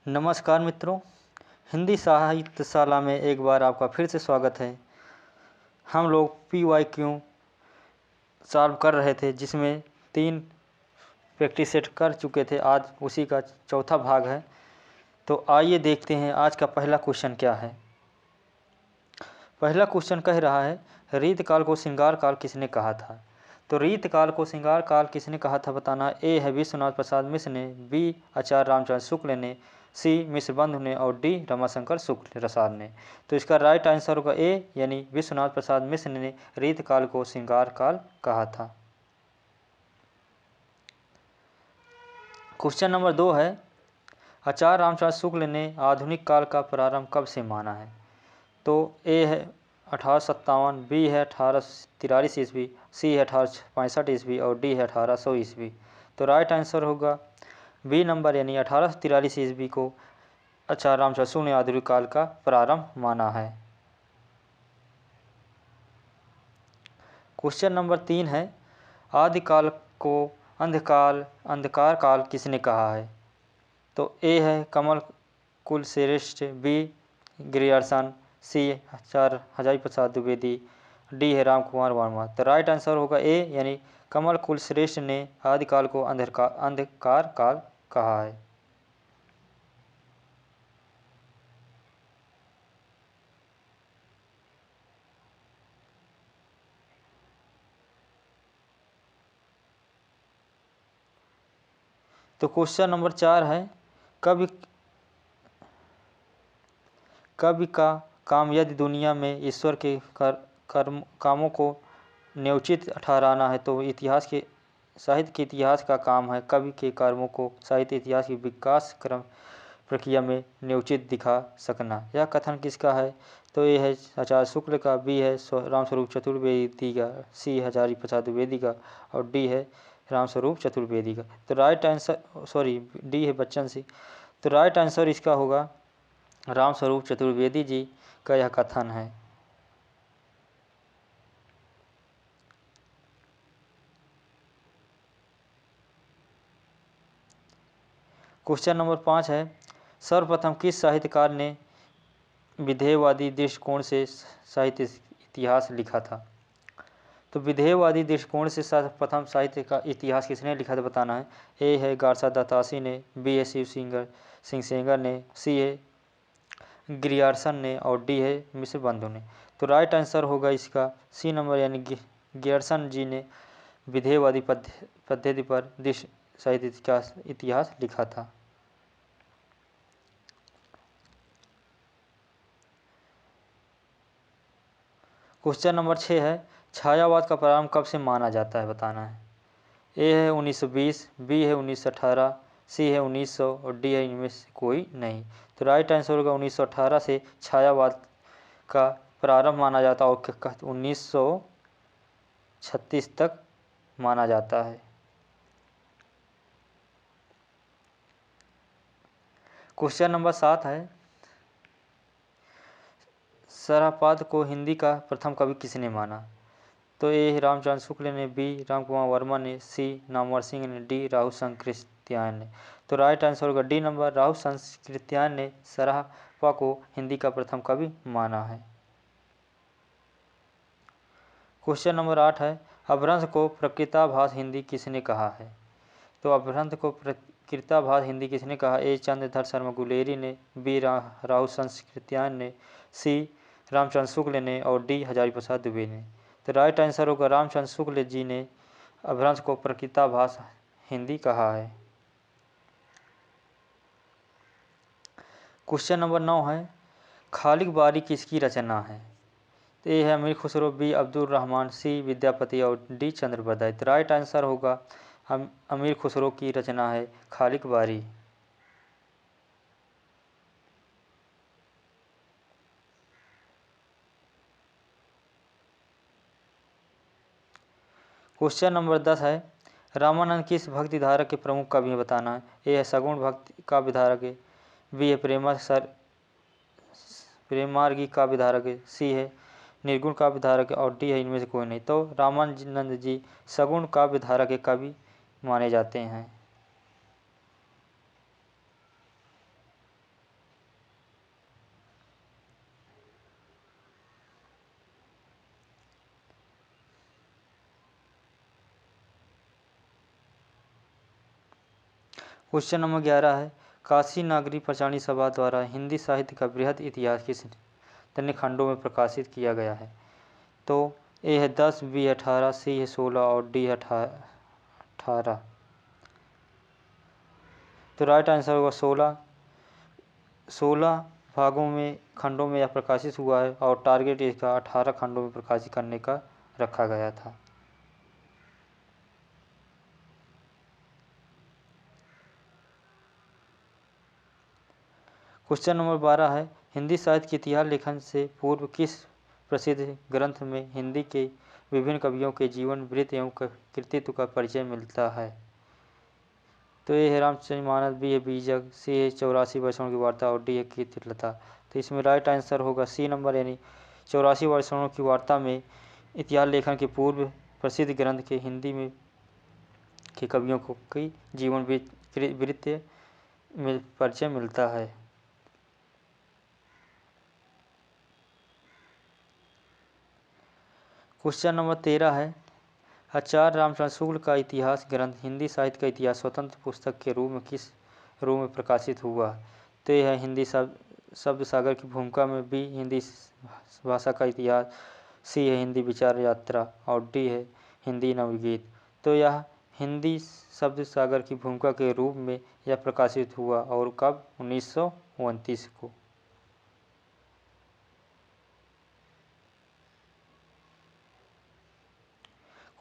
नमस्कार मित्रों, हिंदी साहित्यशाला में एक बार आपका फिर से स्वागत है। हम लोग PYQ सॉल्व कर रहे थे, जिसमें 3 प्रैक्टिस सेट कर चुके थे। आज उसी का चौथा भाग है। तो आइए देखते हैं आज का पहला क्वेश्चन क्या है। पहला क्वेश्चन कह रहा है, रीतकाल को श्रृंगार काल किसने कहा था। तो रीतकाल को श्रृंगार काल किसने कहा था बताना। ए है विश्वनाथ प्रसाद मिश्र ने, बी आचार्य रामचंद्र शुक्ल ने, सी मिश्र बंधु ने और डी रमाशंकर शुक्ल प्रसाद ने। तो इसका राइट आंसर होगा ए, यानी विश्वनाथ प्रसाद मिश्र ने रीतकाल को श्रृंगार काल कहा था। क्वेश्चन नंबर 2 है, आचार्य रामचंद्र शुक्ल ने आधुनिक काल का प्रारंभ कब से माना है। तो ए है 1857, बी है 1843 ईस्वी, सी है 1865 ईस्वी और डी है 1800 ईस्वी। तो राइट आंसर होगा बी नंबर, यानी 1843 ईस्वी को आचार्य रामचंद्र शुक्ल ने आधुनिक काल का प्रारंभ माना है। क्वेश्चन नंबर 3 है, आदिकाल को अंधकार काल किसने कहा है। तो ए है कमल कुलश्रेष्ठ, बी ग्रियर्सन, सी आचार्य हजारी प्रसाद द्विवेदी, डी है राम कुमार वर्मा। तो राइट आंसर होगा ए, यानी कमल कुलश्रेष्ठ ने आदिकाल को अंधकार काल कहा है। तो क्वेश्चन नंबर 4 है, कवि का काम यदि दुनिया में ईश्वर के कामों को न्योचित ठहराना है तो साहित्य के इतिहास का काम है कवि के कर्मों को साहित्य इतिहास की विकास क्रम प्रक्रिया में न्योचित दिखा सकना। यह कथन किसका है। तो ये है आचार्य शुक्ल का, बी है रामस्वरूप चतुर्वेदी का, सी हजारी प्रसाद द्विवेदी का और डी है रामस्वरूप चतुर्वेदी का। तो राइट आंसर डी है बच्चन सिंह। तो राइट आंसर इसका होगा रामस्वरूप चतुर्वेदी जी का यह कथन है। क्वेश्चन नंबर 5 है, सर्वप्रथम किस साहित्यकार ने विधेयवादी दृष्टिकोण से साहित्य इतिहास लिखा था। तो विधेयवादी दृष्टिकोण से सर्वप्रथम साहित्य का इतिहास किसने लिखा था बताना है। ए है गारसा दत्तासी ने, बी है शिव सिंह सेंगर ने, सी है ग्रियर्सन ने और डी है मिश्र बंधु ने। तो राइट आंसर होगा इसका सी नंबर, यानी ग्रियर्सन जी ने विधेयवादी पद्धति पर साहित्य का इतिहास लिखा था। क्वेश्चन नंबर 6 है, छायावाद का प्रारंभ कब से माना जाता है बताना है। ए है 1920, बी है 1918, सी है 1900 और डी है इनमें से कोई नहीं। तो राइट आंसर होगा 1918 से छायावाद का प्रारंभ माना जाता है और 1936 तक माना जाता है। क्वेश्चन नंबर 7 है, सरापाद को हिंदी का प्रथम कवि किसने माना। तो ए रामचंद्र शुक्ल ने, बी राम कुमार वर्मा ने, सी नामवर सिंह ने, डी राहु संकृत्यायन ने। तो राइट आंसर होगा डी नंबर, राहु संकृत्यायन ने सरापा को हिंदी का प्रथम कवि माना है। क्वेश्चन नंबर 8 है, अपभ्रंश को प्रकृताभास हिंदी किसने कहा है। तो अपभ्रंश को प्रकृताभास हिंदी किसने कहा। ए चंद्रधर शर्मा गुलेरी ने, बी राहु संकृत्यायन ने, सी रामचंद्र शुक्ल ने और डी हजारी प्रसाद दुबे ने। तो राइट आंसर होगा रामचंद्र शुक्ल जी ने अपभ्रंश को प्रकृताभास हिंदी कहा है। क्वेश्चन नंबर 9 है, खालिक बारी किसकी रचना है। तो ए है अमीर खुसरो, बी अब्दुल रहमान, सी विद्यापति और डी चंद्रबरदाई। तो राइट आंसर होगा अमीर खुसरो की रचना है खालिक बारी। क्वेश्चन नंबर 10 है, रामानंद किस भक्ति धारा के प्रमुख कवि बताना है। ए है सगुण भक्ति का विधारक है, बी है प्रेमार्गी का विधारक है, सी है निर्गुण का विधारक है और डी है इनमें से कोई नहीं। तो रामानंद जी सगुण का विधारक के कवि माने जाते हैं। क्वेश्चन नंबर 11 है, काशी नागरी प्रचारणी सभा द्वारा हिंदी साहित्य का बृहद इतिहास किस तन्य खंडों में प्रकाशित किया गया है? तो ए है 10, बी 18, सी है 16 और डी है 18। तो राइट आंसर होगा 16। 16 भागों में खंडों में यह प्रकाशित हुआ है और टारगेट इसका 18 खंडों में प्रकाशित करने का रखा गया था। क्वेश्चन नंबर 12 है, हिंदी साहित्य के इतिहास लेखन से पूर्व किस प्रसिद्ध ग्रंथ में हिंदी के विभिन्न कवियों के जीवन वृत्त एवं कृतित्व का परिचय मिलता है? तो ए है रामचरितमानस, बी है बीजक, सी है 84 वर्षों की वार्ता और डी है कीर्तिलता। तो इसमें राइट आंसर होगा सी नंबर, यानी 84 वर्षों की वार्ता में इतिहास लेखन के पूर्व प्रसिद्ध ग्रंथ के हिंदी में के कवियों को कई जीवन वृत्त में परिचय मिलता है। क्वेश्चन नंबर 13 है, आचार्य रामचंद्र शुक्ल का इतिहास ग्रंथ हिंदी साहित्य का इतिहास स्वतंत्र पुस्तक के रूप में किस रूप में प्रकाशित हुआ? तो यह है हिंदी शब्द सागर की भूमिका में, बी हिंदी भाषा का इतिहास, सी है हिंदी विचार यात्रा और डी है हिंदी नवगीत। तो यह हिंदी शब्द सागर की भूमिका के रूप में यह प्रकाशित हुआ और कब? 1929 को।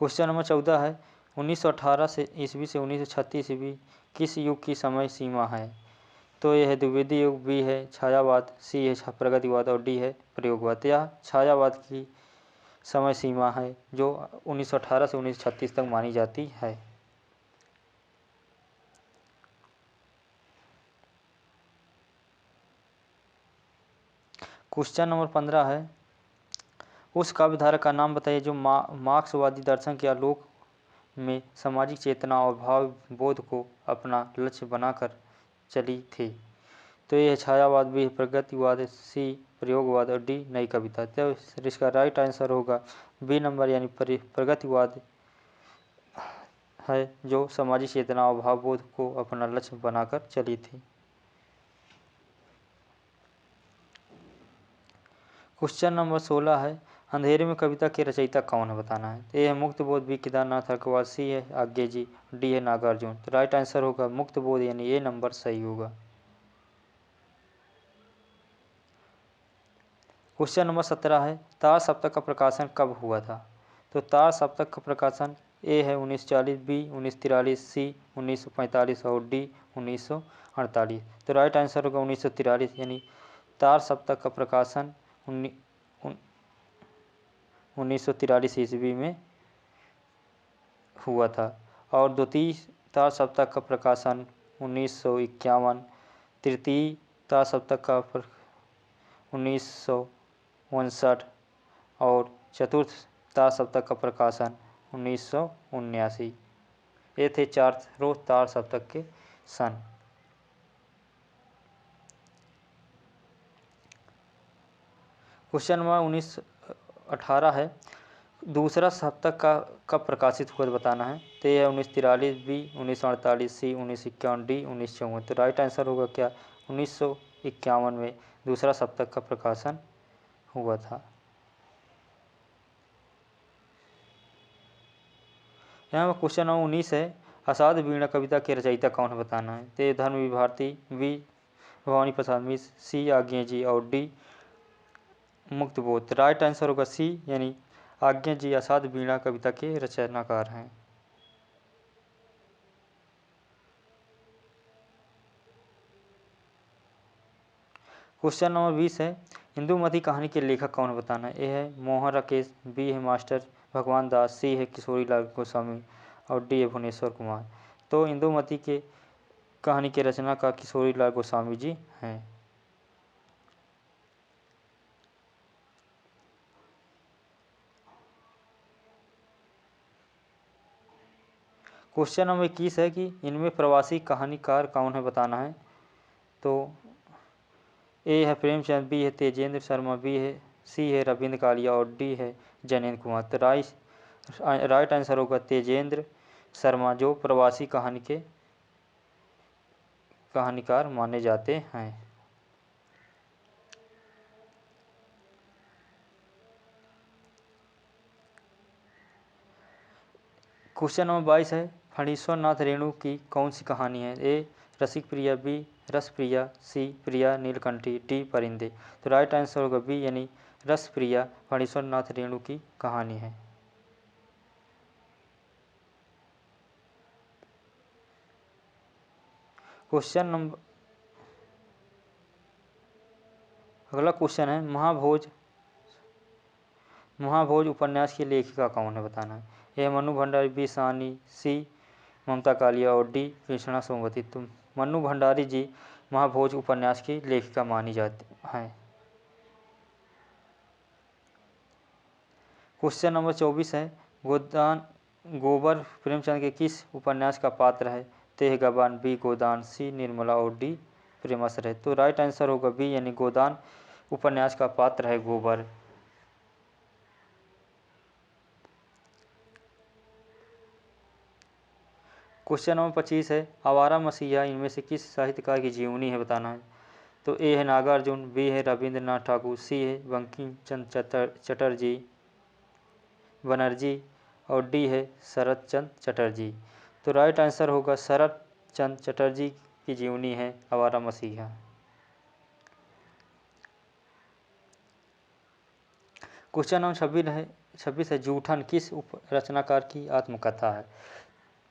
क्वेश्चन नंबर 14 है, 1918 से ईस्वी से 1936 ईस्वी किस युग की समय सीमा है? तो यह है द्विवेदी युग, बी है छायावाद, सी है प्रगतिवाद और डी है प्रयोगवाद। यह छायावाद की समय सीमा है जो 1918 से 1936 तक मानी जाती है। क्वेश्चन नंबर 15 है, उस काव्यधारा का नाम बताइए जो मार्क्सवादी दर्शन के आलोक में सामाजिक चेतना और भाव बोध को अपना लक्ष्य बनाकर चली थी। तो ये छायावाद, बी प्रगतिवाद, सी प्रयोगवाद और डी नई कविता। तो इसका राइट आंसर होगा बी नंबर, यानी प्रगतिवाद है जो सामाजिक चेतना और भाव बोध को अपना लक्ष्य बनाकर चली थी। क्वेश्चन नंबर 16 है, अंधेरे में कविता के रचयिता कौन है बताना है। ए है मुक्तबोध, बी केदारनाथ अग्रवाल, सी है आज्ञे जी, डी है नागार्जुन। तो राइट आंसर होगा मुक्तबोध, यानी ए नंबर सही होगा। क्वेश्चन नंबर 17 है, तार सप्तक का प्रकाशन कब हुआ था? तो तार सप्तक का प्रकाशन ए है 1940, बी 1943, सी 1945 और डी 1948। तो राइट आंसर होगा 1943, यानी तार सप्तक का प्रकाशन 1943 ईस्वी में हुआ था और द्वितीय तार सप्तक का प्रकाशन 1951, तृतीय तार सप्तक का 1959 और चतुर्थ तार सप्तक का प्रकाशन 1979। ये थे 4 रोज तार सप्तक के सन। क्वेश्चन नंबर 18 है, दूसरा सप्तक का कब प्रकाशित हुआ बताना है। तो यह 1943, बी 1948, सी 1951, डी 1954। तो राइट आंसर होगा क्या? 1951 में दूसरा सप्तक का प्रकाशन हुआ था। यहाँ पर क्वेश्चन नंबर 19 है, अषाढ़ वीणा कविता के रचयिता कौन है बताना है। तो धर्मवीर भारती, बी भवानी प्रसाद मिश्र, सी आज्ञे जी और डी मुक्तबोध। राइट आंसर होगा सी, यानी आज्ञे जी अषाढ़ वीणा कविता के रचनाकार हैं। क्वेश्चन नंबर 20 है, इंदुमती कहानी के लेखक कौन बताना है। ए है मोहन राकेश, बी है मास्टर भगवान दास, सी है किशोरी लाल गोस्वामी और डी है भुवनेश्वर कुमार। तो इंदुमती के कहानी के रचनाकार किशोरी लाल गोस्वामी जी हैं। क्वेश्चन नंबर 21 है कि इनमें प्रवासी कहानीकार कौन है बताना है। तो ए है प्रेमचंद, बी है तेजेंद्र शर्मा, बी है सी है रविंद्र कालिया और डी है जैनेन्द्र कुमार। तो राइट आंसर होगा तेजेंद्र शर्मा जो प्रवासी कहानी के कहानीकार माने जाते हैं। क्वेश्चन नंबर 22 है, फणीश्वर नाथ रेणु की कौन सी कहानी है? ए रसिक प्रिया, बी रस प्रिया, सी प्रिया नीलकंठी, डी परिंदे। तो राइट आंसर होगा बी यानी रस प्रिया फणीश्वर नाथ रेणु की कहानी है। क्वेश्चन नंबर अगला क्वेश्चन है, महाभोज उपन्यास की लेखिका कौन है? बताना है। ए मनु भंडारी, बी सानी, सी ममता कालिया और डी कृष्णा सोमवती। तो मनु भंडारी जी महाभोज उपन्यास की लेखिका मानी जाती हैं। क्वेश्चन नंबर 24 है, गोबर प्रेमचंद के किस उपन्यास का पात्र है? तेह गबान, बी गोदान, सी निर्मला और डी प्रेमाश्रय। तो राइट आंसर होगा बी यानी गोदान उपन्यास का पात्र है गोबर। क्वेश्चन नंबर 25 है, आवारा मसीहा इनमें से किस साहित्यकार की जीवनी है? बताना है। तो ए है नागार्जुन, बी है रविंद्रनाथ ठाकुर, सी है बंकिम चंद्र चटर्जी बनर्जी और डी है शरत चंद्र चटर्जी। तो राइट आंसर होगा शरत चंद्र चटर्जी की जीवनी है आवारा मसीहा। क्वेश्चन नंबर 26 है, जूठन किस रचनाकार की आत्मकथा है?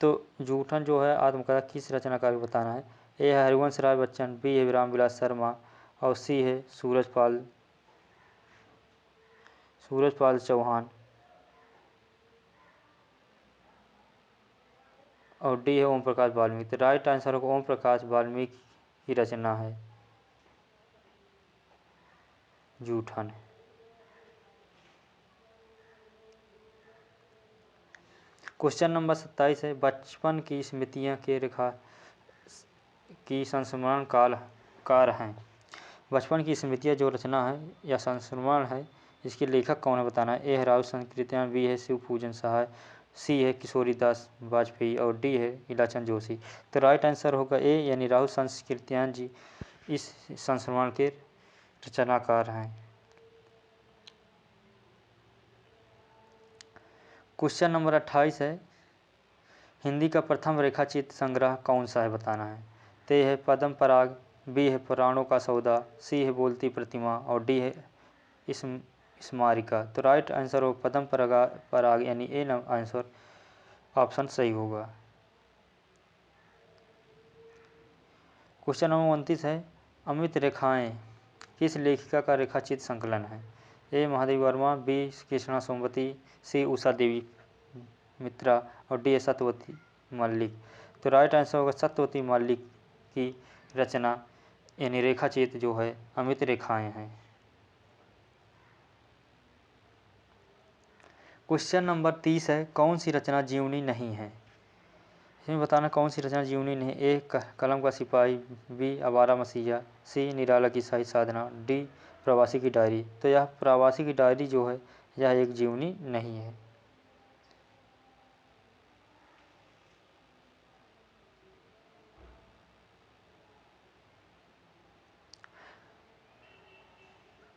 तो जूठन जो है आत्मकथा किस रचनाकार को बताना है। ए है हरिवंश राय बच्चन, बी है रामविलास शर्मा और सी है सूरजपाल चौहान और डी है ओम प्रकाश वाल्मीकि। तो राइट आंसर होगा ओम प्रकाश वाल्मीकि की रचना है जूठन। क्वेश्चन नंबर 27 है, बचपन की स्मृतियाँ के रेखा की संस्मरण कार हैं। बचपन की स्मृतियाँ जो रचना है या संस्मरण है इसके लेखक कौन है? बताना है। ए है राहुल संकीर्तन, बी है शिव पूजन सहाय, सी है किशोरीदास वाजपेयी और डी है इलाचंद जोशी। तो राइट आंसर होगा ए यानी राहुल संकीर्तन जी इस संस्मरण के रचनाकार हैं। क्वेश्चन नंबर 28 है, हिंदी का प्रथम रेखाचित्र संग्रह कौन सा है? बताना है। ते है पद्म पराग, बी है पुराणों का सौदा, सी है बोलती प्रतिमा और डी है स्मारिका। तो राइट आंसर हो पद्म पराग यानी ए आंसर ऑप्शन सही होगा। क्वेश्चन नंबर 29 है, अमित रेखाएं किस लेखिका का रेखाचित्र संकलन है? ए महादेवी वर्मा, बी कृष्णा सोमवती, सी उषा देवी मित्रा और डी सत्यवती मल्लिक। तो राइट आंसर होगा सत्यवती मल्लिक की रचना यानी रेखाचित्र जो है अमित रेखाएं हैं। क्वेश्चन नंबर 30 है, कौन सी रचना जीवनी नहीं है? इसमें बताना कौन सी रचना जीवनी नहीं। ए कलम का सिपाही, बी आवारा मसीहा, सी निराला की शाही साधना, डी प्रवासी की डायरी। तो यह प्रवासी की डायरी जो है यह एक जीवनी नहीं है।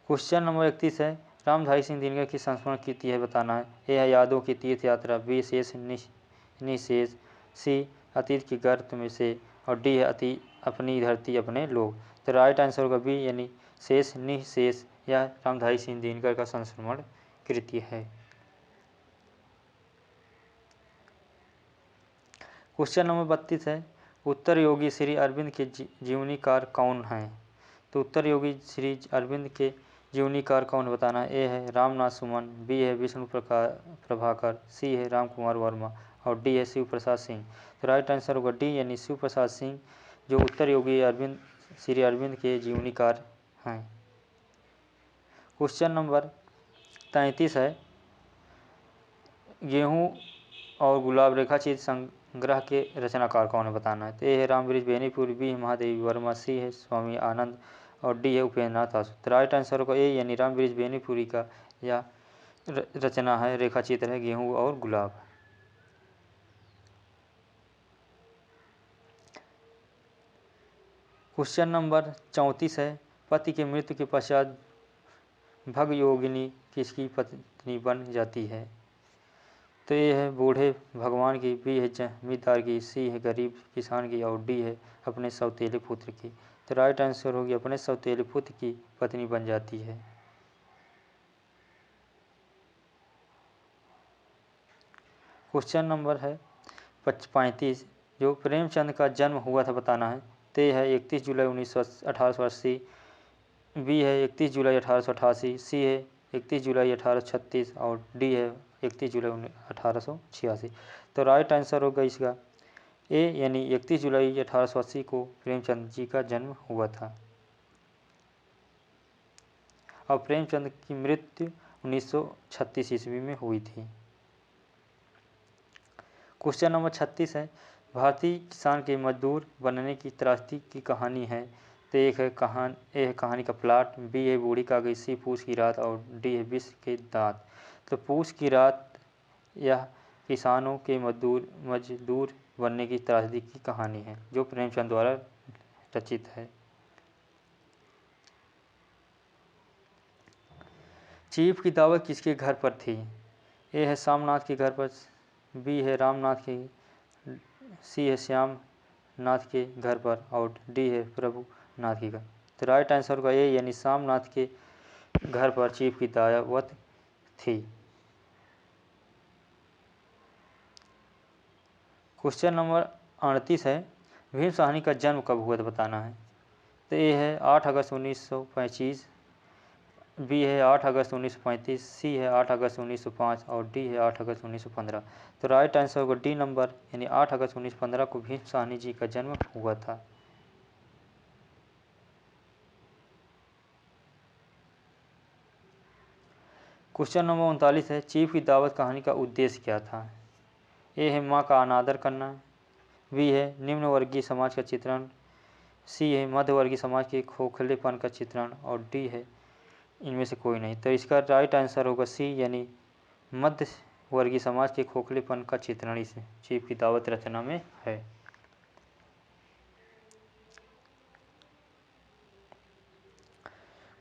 क्वेश्चन नंबर 31 है, रामधारी सिंह दिनकर की संस्मरण कृति है? बताना है। ए है यादों की तीर्थ यात्रा, बी शेष निशेष, सी अतीत की गर्त में से और डी है अपनी धरती अपने लोग। तो राइट आंसर होगा बी यानी शेष निशेष यह रामधारी सिंह दिनकर का संस्मरण कृति है। क्वेश्चन नंबर 32 है, उत्तर योगी श्री अरविंद के जीवनीकार कौन हैं? तो उत्तर योगी श्री अरविंद के जीवनीकार कौन बताना है। ए है रामनाथ सुमन, बी है विष्णु प्रभाकर, सी है राम कुमार वर्मा और डी है शिव प्रसाद सिंह। तो राइट आंसर होगा डी यानी शिव प्रसाद सिंह जो उत्तर योगी श्री अरविंद के जीवनीकार हैं। क्वेश्चन नंबर 33 है, गेहूँ और गुलाब रेखाचित्र संग्रह के रचनाकार कौन है? बताना है। तो ए है रामवृक्ष बेनीपुरी, बी है महादेवी वर्मा, सी है स्वामी आनंद और डी है उपेंद्र नाथ आसु। तो राइट आंसर होगा ए यानी रामवृक्ष बेनीपुरी का यह रचना है रेखाचित्र है गेहूँ और गुलाब। क्वेश्चन नंबर 34 है, पति के मृत्यु के पश्चात भगयोगिनी किसकी पत्नी बन जाती है? तो ये है बूढ़े भगवान की, बी है जमींदार की, सी है गरीब किसान की और डी है अपने सौतेले पुत्र की। तो राइट आंसर होगी अपने सौतेले पुत्र की पत्नी बन जाती है। क्वेश्चन नंबर है 35, जो प्रेमचंद का जन्म हुआ था बताना है। तो है 31 जुलाई 1880, बी है 31 जुलाई 1888, सी है 31 जुलाई 1836 और डी है 31 जुलाई 1886। तो राइट आंसर होगा इसका ए, यानी 31 जुलाई 1880 को प्रेमचंद जी का जन्म हुआ था और प्रेमचंद की मृत्यु 1936 ईस्वी में हुई थी। क्वेश्चन नंबर 36 है, भारतीय किसान के मजदूर बनने की त्रासदी की कहानी है। तो एक है कहानी का प्लाट, बी है बूढ़ी कागज, सी पूस की रात और डी है विष के दांत। तो पूस की रात यह किसानों के मजदूर बनने की त्रासदी की कहानी है जो प्रेमचंद द्वारा रचित है। चीफ की दावत किसके घर पर थी? ए है सामनाथ के घर पर, बी है रामनाथ के, सी है श्याम नाथ के घर पर और डी है प्रभुनाथ के घर। तो राइट आंसर का ए, यानी सामनाथ के घर पर चीफ की दावत थी। क्वेश्चन नंबर 38 है, भीम साहनी का जन्म कब हुआ था बताना है। तो ए है 8 अगस्त 1925, बी है 8 अगस्त 1935, सी है 8 अगस्त 1905 और डी है 8 अगस्त 1915। तो राइट आंसर होगा डी नंबर, यानी 8 अगस्त 1915 को भीम साहनी जी का जन्म हुआ था। क्वेश्चन नंबर 39 है, चीफ की दावत कहानी का उद्देश्य क्या था? ए है माँ का अनादर करना, बी है निम्न वर्गीय समाज का चित्रण, सी है मध्य वर्गीय समाज के खोखलेपन का चित्रण और डी है इनमें से कोई नहीं। तो इसका राइट आंसर होगा सी, यानी मध्य वर्गीय समाज के खोखलेपन का चित्रण इस चीफ की दावत रचना में है।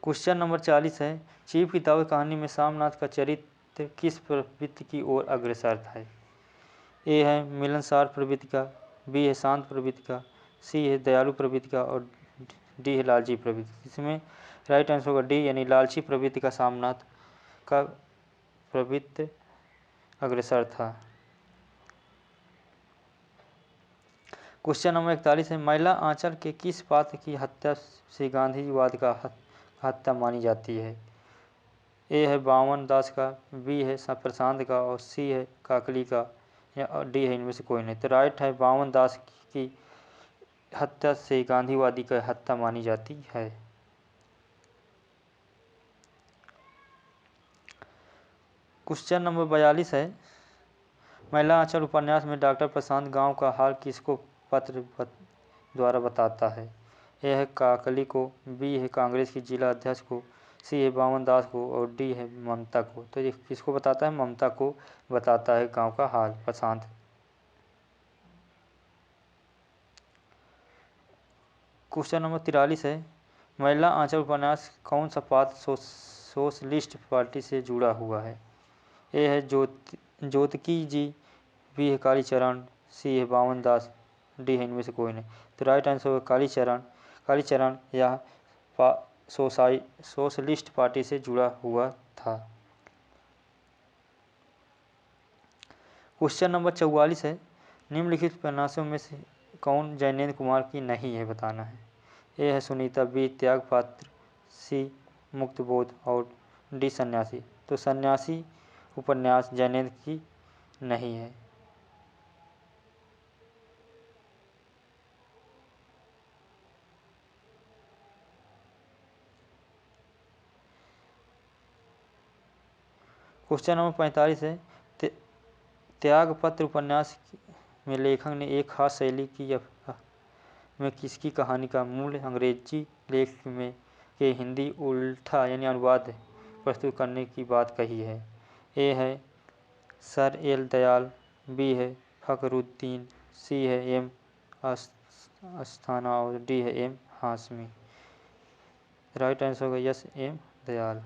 क्वेश्चन नंबर 40 है, चीफ की दावत कहानी में सामनाथ का चरित्र किस प्रवृत्ति की ओर अग्रसर था? ए है मिलनसार प्रवृत्ति का, बी है शांत प्रवृत्ति का, सी है दयालु प्रवृत्ति का और डी है लालची प्रवृत्ति। इसमें राइट आंसर होगा डी, यानी लालची प्रवृत्ति का सामनाथ का प्रवृत्ति अग्रसर था। क्वेश्चन नंबर 41 है, महिला आंचल के किस पात्र की हत्या से गांधीवाद का हत्या मानी जाती है? ए है बावन दास का, बी है प्रशांत का और सी है काकली का या डी है इनमें से कोई नहीं। तो राइट है बावन दास की हत्या से गांधीवादी का हत्या मानी जाती है। क्वेश्चन नंबर 42 है, महिला आंचल उपन्यास में डॉक्टर प्रशांत गांव का हाल किसको पत्र द्वारा बताता है? ए है काकली को, बी है कांग्रेस की जिला अध्यक्ष को, सी है बावन दास को और डी है ममता को। तो ये किसको बताता है? ममता को बताता है गांव का हाल प्रशांत। क्वेश्चन नंबर 43 है, महिला आंचल उपन्यास कौन सा पात्र सोशलिस्ट पार्टी से जुड़ा हुआ है? ए है ज्योतिकी जी, बी है कालीचरण, सी है बावन दास, डी है इनमें से कोई नहीं। तो राइट आंसर होगा कालीचरण यह सोशलिस्ट पार्टी से जुड़ा हुआ था। क्वेश्चन नंबर 44 है, निम्नलिखित उपन्यासों में से कौन जैनेन्द्र कुमार की नहीं है बताना है। ए है सुनीता, बी त्यागपात्र, सी मुक्तबोध और डी सन्यासी। तो सन्यासी उपन्यास जैनेन्द्र की नहीं है। क्वेश्चन नंबर 45 है, त्यागपत्र उपन्यास में लेखक ने एक खास शैली की में किसकी कहानी का मूल अंग्रेजी लेख में के हिंदी उल्टा यानी अनुवाद प्रस्तुत करने की बात कही है? ए है सर एल दयाल, बी है फखरुद्दीन, सी है एम अस्थाना और डी है एम हाशमी। राइट आंसर होगा यस एम दयाल।